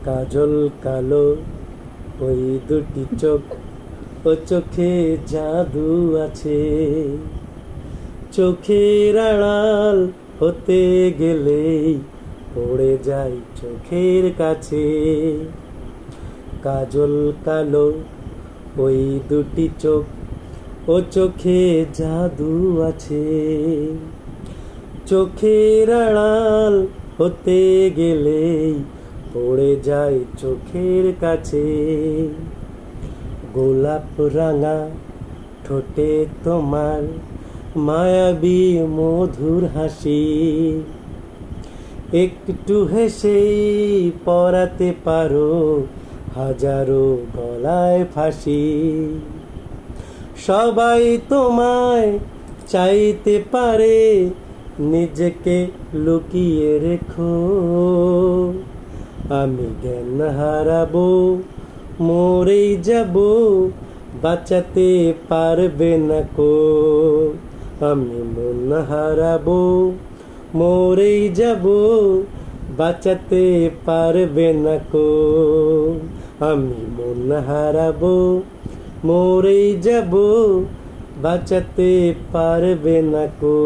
কাজল কালো ওই দুটি চোখ, ও চোখে জাদু আছে। চোখের আড়াল হতে গেলেই পড়ে যাই চোখের কাছে। কাজল কালো ওই দুটি চোখ, ও চোখে জাদু আছে। চোখের আড়াল হতে গেলেই পড়ে যায় চোখের কাছে। গোলাপ রাঙা ঠোঁটে তোমার মায়াবী মধুর হাসি, একটু হেসেই পরাতে পারো হাজারো গলায় ফাঁসি। সবাই তোমায় চাইতে পারে, নিজেকে লুকিয়ে রেখো। আমি জ্ঞান হারাবো, মরেই যাব, বাঁচাতে পারবে না কো। আমি মন হারাবো, মরেই যাব, বাঁচাতে পারবে না কো। আমি মন হারাবো, মরেই যাব, বাঁচাতে পারবে না কো।